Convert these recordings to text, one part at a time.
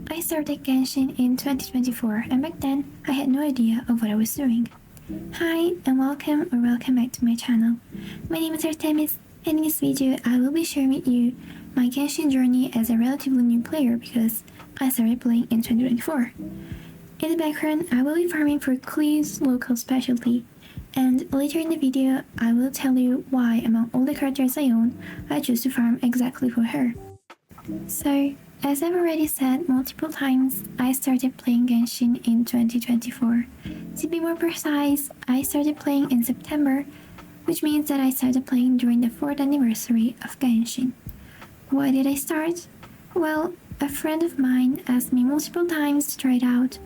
I started Genshin in 2024 and back then I had no idea of what I was doing. Hi and welcome back to my channel. My name is Artemis and in this video I will be sharing with you my Genshin journey as a relatively new player because I started playing in 2024. In the background I will be farming for Klee's local specialty, and later in the video I will tell you why among all the characters I own I choose to farm exactly for her. So, as I've already said multiple times, I started playing Genshin in 2024. To be more precise, I started playing in September, which means that I started playing during the 4th anniversary of Genshin. Why did I start? Well, a friend of mine asked me multiple times to try it out,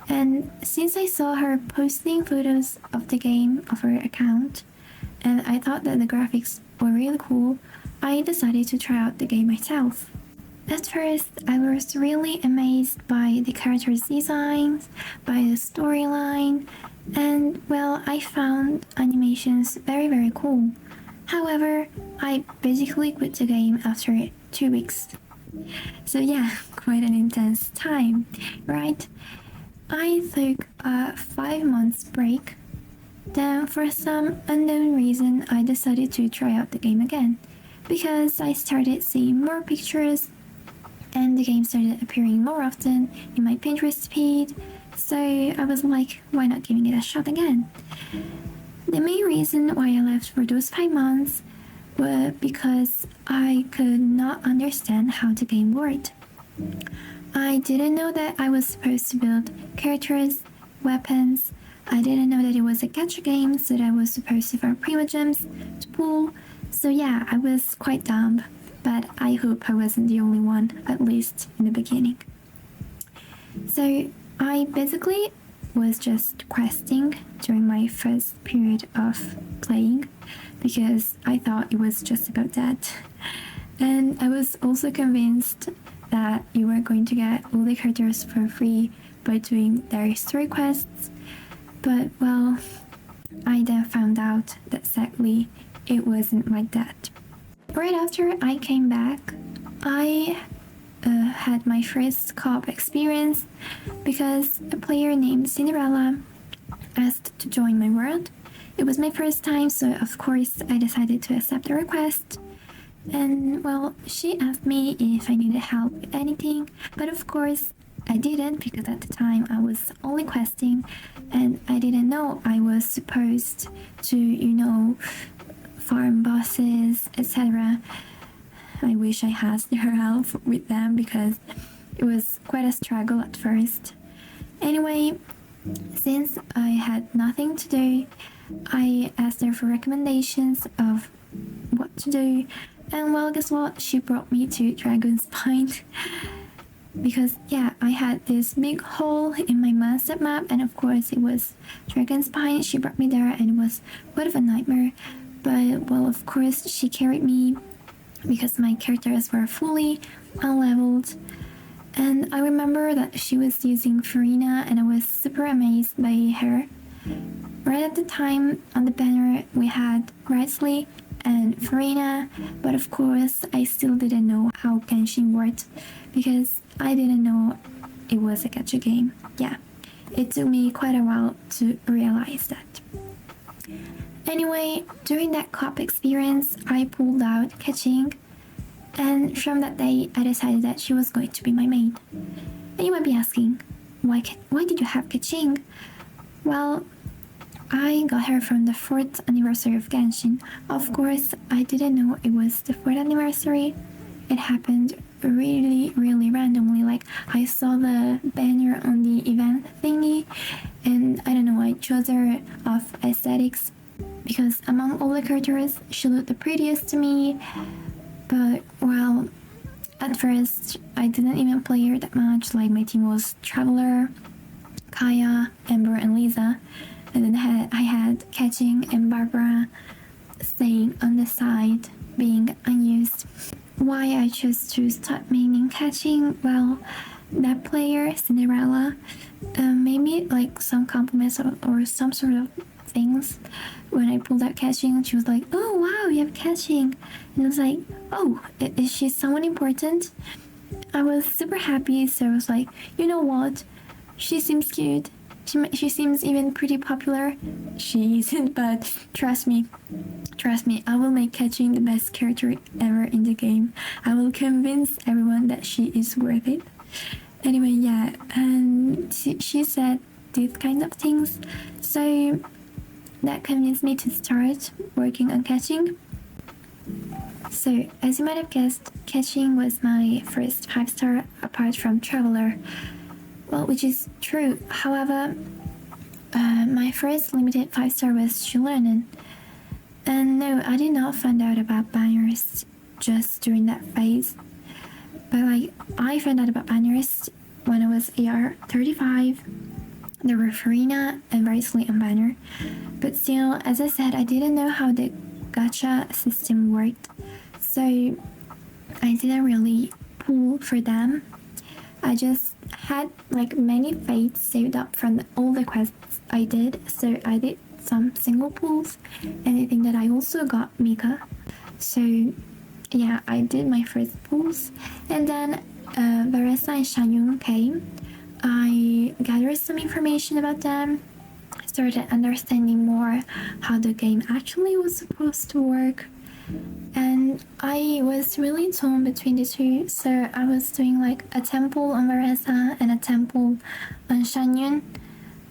and since I saw her posting photos of the game of her account, and I thought that the graphics were really cool, I decided to try out the game myself. At first, I was really amazed by the characters' designs, by the storyline, and well, I found animations very cool. However, I basically quit the game after 2 weeks. So yeah, quite an intense time, right? I took a 5 months break. Then for some unknown reason, I decided to try out the game again because I started seeing more pictures and the game started appearing more often in my Pinterest feed, so I was like, why not giving it a shot again? The main reason why I left for those 5 months was because I could not understand how the game worked. I didn't know that I was supposed to build characters, weapons. I didn't know that it was a gacha game, so that I was supposed to farm primogems to pull. So yeah, I was quite dumb, but I hope I wasn't the only one, at least in the beginning. So I basically was just questing during my first period of playing because I thought it was just about that. And I was also convinced that you were going to get all the characters for free by doing their story quests, but well, I then found out that sadly it wasn't like that. Right after I came back, I had my first co-op experience because a player named Cinderella asked to join my world. It was my first time, so of course I decided to accept the request. And well, she asked me if I needed help with anything, but of course I didn't because at the time I was only questing and I didn't know I was supposed to, farm bosses, etc. I wish I had their help with them because it was quite a struggle at first. Anyway, since I had nothing to do, I asked her for recommendations of what to do, and well, guess what? She brought me to Dragon's Spine. Because yeah, I had this big hole in my master map, and of course it was Dragon's Spine. She brought me there and it was a bit of a nightmare. But well, of course she carried me because my characters were fully unleveled. And I remember that she was using Farina and I was super amazed by her. Right at the time on the banner we had Risley and Farina, but of course I still didn't know how Genshin worked because I didn't know it was a gacha game. Yeah, it took me quite a while to realize that. Anyway, during that co-op experience, I pulled out Kaching, and from that day I decided that she was going to be my maid. And you might be asking, why did you have Kaching? Well, I got her from the 4th anniversary of Genshin. Of course, I didn't know it was the 4th anniversary. It happened really randomly. Like, I saw the banner on the event thingy, and I don't know, I chose her off aesthetics because among all the characters, she looked the prettiest to me. But well, at first, I didn't even play her that much. Like, my team was Traveler, Kaya, Ember, and Lisa. And then I had Kaching and Barbara staying on the side, being unused. Why I chose to start maining Kaching? Well, that player, Cinderella, made me like some compliments or some sort of things. When I pulled out Kaching, she was like, "Oh wow, you have Kaching," and I was like, "Oh, is she someone important?" I was super happy, so I was like, you know what? She seems cute. She seems even pretty popular. She isn't, but trust me, I will make catching the best character ever in the game. I will convince everyone that she is worth it. Anyway, yeah, and she said these kind of things, so that convinced me to start working on catching. So, as you might have guessed, catching was my first 5-star apart from Traveler. Well, which is true. However, my first limited 5-star was Shulenin. And no, I did not find out about banners just during that phase. But like, I found out about banners when I was AR 35. There were Farina and Variously on banner. But still, as I said, I didn't know how the gacha system worked. So I didn't really pull for them. I just had like many fates saved up from all the quests I did. So I did some single pulls, and I think that I also got Mika. So yeah, I did my first pulls, and then Varesa and Shanyun came. I gathered some information about them, started understanding more how the game actually was supposed to work, and I was really torn between the two. So I was doing like a temple on Varesa and a temple on Shanyun.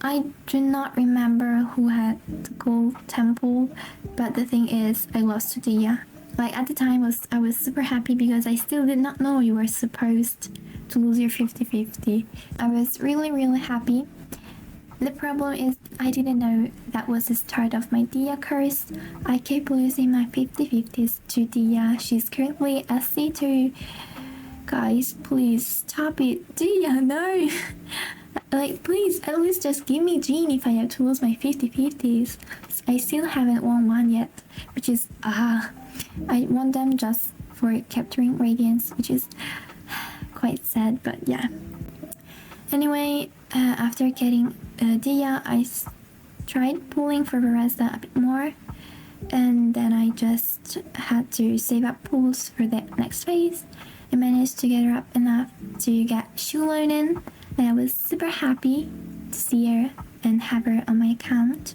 I do not remember who had the gold temple, but the thing is, I lost to Dia. Like at the time, I was super happy because I still did not know you were supposed to lose your 50-50. I was really happy. The problem is I didn't know that was the start of my Dia curse. I kept losing my 50-50s to Dia. She's currently SC2. Guys, please stop it. Dia, no! Like, please, at least just give me Jean if I have to lose my 50-50s. I still haven't won one yet, which is, I want them just for capturing Radiance, which is quite sad, but yeah. Anyway, after getting Dia, I tried pulling for Varesa a bit more, and then I just had to save up pulls for the next phase. I managed to get her up enough to get Shulonen, and I was super happy to see her and have her on my account.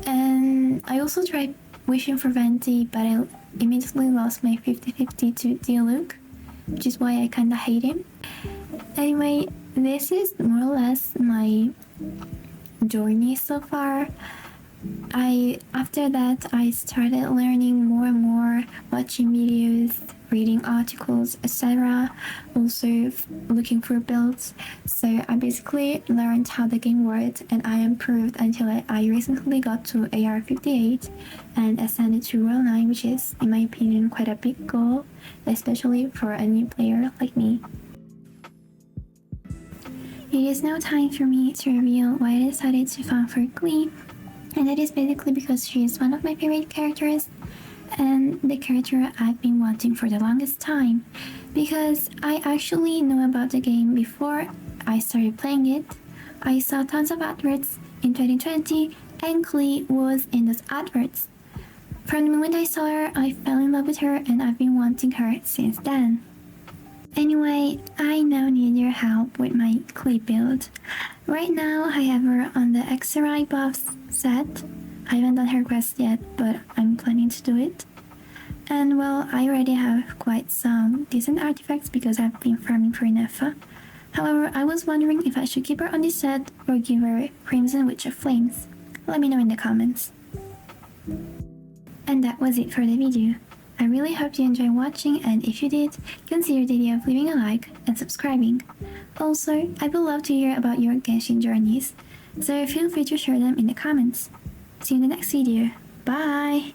And I also tried wishing for Venti, but I immediately lost my 50-50 to Dialuk, which is why I kinda hate him. Anyway, this is more or less my journey so far. After that, I started learning more and more, watching videos, reading articles, etc. Also looking for builds. So I basically learned how the game worked, and I improved until I recently got to AR 58 and ascended to Royal 9, which is, in my opinion, quite a big goal, especially for a new player like me. It is now time for me to reveal why I decided to farm for Klee. And that is basically because she is one of my favorite characters, and the character I've been wanting for the longest time, because I actually knew about the game before I started playing it. I saw tons of adverts in 2020, and Klee was in those adverts. From the moment I saw her, I fell in love with her, and I've been wanting her since then. Anyway, I now need your help with my Klee build. Right now, I have her on the XRI buffs set. I haven't done her quest yet, but I'm planning to do it. And well, I already have quite some decent artifacts because I've been farming for Nefa. However, I was wondering if I should keep her on this set or give her Crimson Witch of Flames. Let me know in the comments. And that was it for the video. I really hope you enjoyed watching, and if you did, consider the idea of leaving a like and subscribing. Also, I would love to hear about your Genshin journeys, so feel free to share them in the comments. See you in the next video. Bye!